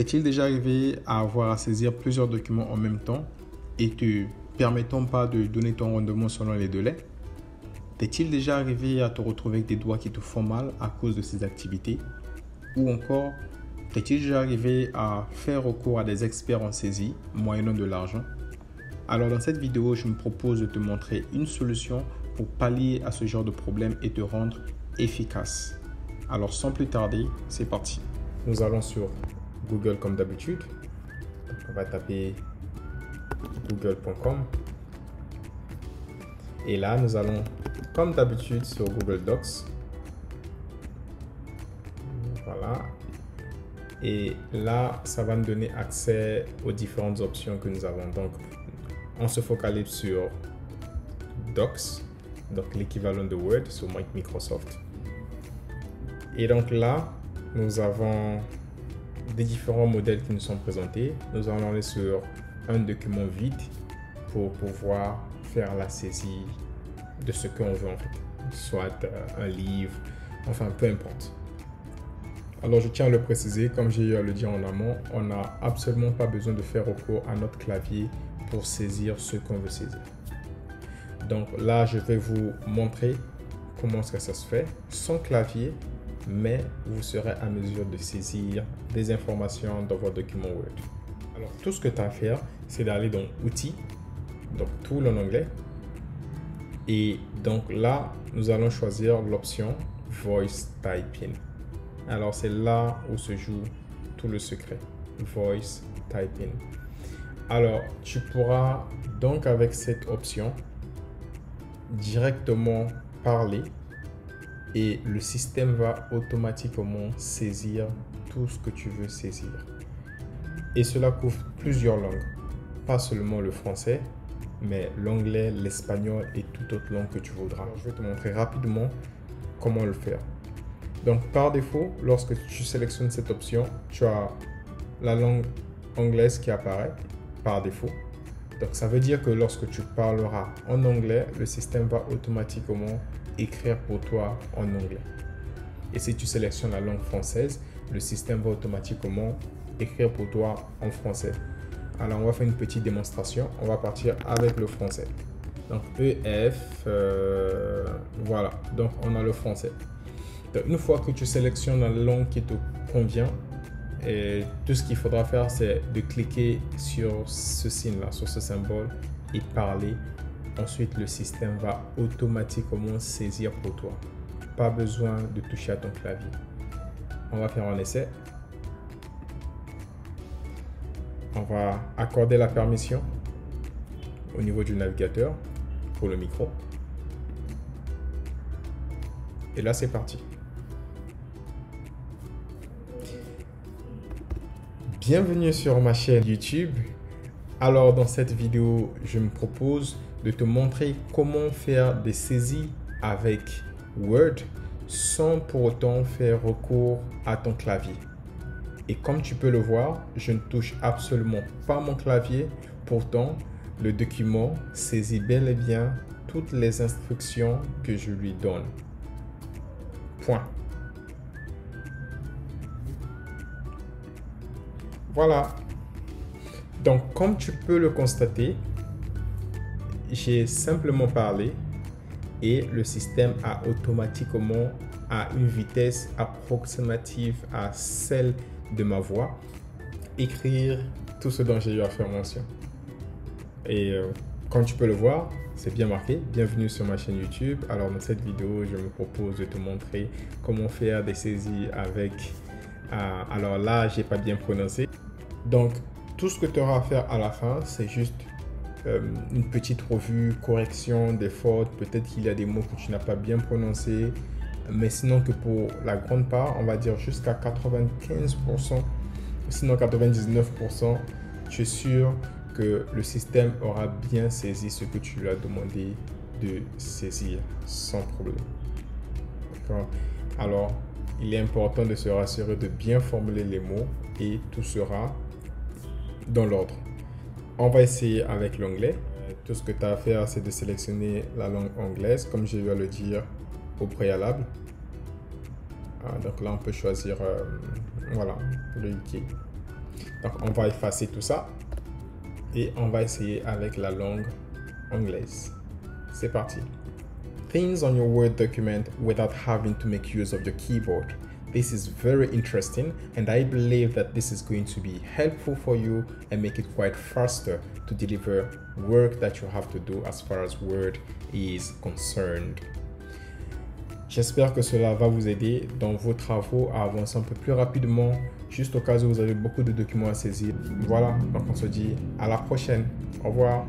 T'est-il déjà arrivé à avoir à saisir plusieurs documents en même temps et te permettant pas de donner ton rendement selon les délais? T'est-il déjà arrivé à te retrouver avec des doigts qui te font mal à cause de ces activités? Ou encore, t'est-il déjà arrivé à faire recours à des experts en saisie moyennant de l'argent? Alors dans cette vidéo, je me propose de te montrer une solution pour pallier à ce genre de problème et te rendre efficace. Alors sans plus tarder, c'est parti. Nous allons sur Google comme d'habitude. On va taper google.com. Et là, nous allons comme d'habitude sur Google Docs. Voilà. Et là, ça va nous donner accès aux différentes options que nous avons. Donc, on se focalise sur Docs, donc l'équivalent de Word sur Microsoft. Et donc là, nous avons des différents modèles qui nous sont présentés. Nous allons aller sur un document vide pour pouvoir faire la saisie de ce qu'on veut en fait, soit un livre, enfin peu importe. Alors je tiens à le préciser, comme j'ai eu à le dire en amont, on n'a absolument pas besoin de faire recours à notre clavier pour saisir ce qu'on veut saisir. Donc là, je vais vous montrer comment est-ce que ça se fait sans clavier, mais vous serez à mesure de saisir des informations dans votre document Word. Alors tout ce que tu as à faire, c'est d'aller dans Outils, donc tout en anglais. Et donc là, nous allons choisir l'option Voice Typing. Alors c'est là où se joue tout le secret, Voice Typing. Alors tu pourras donc avec cette option directement parler et le système va automatiquement saisir tout ce que tu veux saisir. Et cela couvre plusieurs langues, pas seulement le français, mais l'anglais, l'espagnol et toute autre langue que tu voudras. Alors, je vais te montrer rapidement comment le faire. Donc par défaut, lorsque tu sélectionnes cette option, tu as la langue anglaise qui apparaît par défaut. Donc ça veut dire que lorsque tu parleras en anglais, le système va automatiquement écrire pour toi en anglais. Et si tu sélectionnes la langue française, le système va automatiquement écrire pour toi en français. Alors on va faire une petite démonstration. On va partir avec le français. Donc EF, voilà. Donc on a le français. Donc, une fois que tu sélectionnes la langue qui te convient, et tout ce qu'il faudra faire, c'est de cliquer sur ce signe-là, sur ce symbole et parler. Ensuite, le système va automatiquement saisir pour toi. Pas besoin de toucher à ton clavier. On va faire un essai. On va accorder la permission au niveau du navigateur pour le micro. Et là, c'est parti. Bienvenue sur ma chaîne YouTube. Alors dans cette vidéo, je me propose de te montrer comment faire des saisies avec Word sans pour autant faire recours à ton clavier. Et comme tu peux le voir, je ne touche absolument pas mon clavier. Pourtant, le document saisit bel et bien toutes les instructions que je lui donne. Point. Voilà. Donc, comme tu peux le constater, j'ai simplement parlé et le système a automatiquement, à une vitesse approximative à celle de ma voix, écrire tout ce dont j'ai eu à faire mention. Et comme tu peux le voir, c'est bien marqué. Bienvenue sur ma chaîne YouTube. Alors, dans cette vidéo, je me propose de te montrer comment faire des saisies avec... alors là, j'ai pas bien prononcé. Donc, tout ce que tu auras à faire à la fin, c'est juste une petite revue, correction des fautes. Peut-être qu'il y a des mots que tu n'as pas bien prononcés. Mais sinon que pour la grande part, on va dire jusqu'à 95%, sinon 99%, je suis sûr que le système aura bien saisi ce que tu lui as demandé de saisir sans problème. D'accord? Alors, il est important de se rassurer de bien formuler les mots et tout sera dans l'ordre. On va essayer avec l'anglais. Tout ce que tu as à faire, c'est de sélectionner la langue anglaise, comme je vais le dire au préalable. Donc là, on peut choisir voilà, le UK. Donc, on va effacer tout ça et on va essayer avec la langue anglaise. C'est parti. Things on your Word document without having to make use of your keyboard. This is very interesting, and I believe that this is going to be helpful for you and make it quite faster to deliver work that you have to do as far as Word is concerned. J'espère que cela va vous aider dans vos travaux à avancer un peu plus rapidement, juste au cas où vous avez beaucoup de documents à saisir. Voilà, donc on se dit à la prochaine. Au revoir.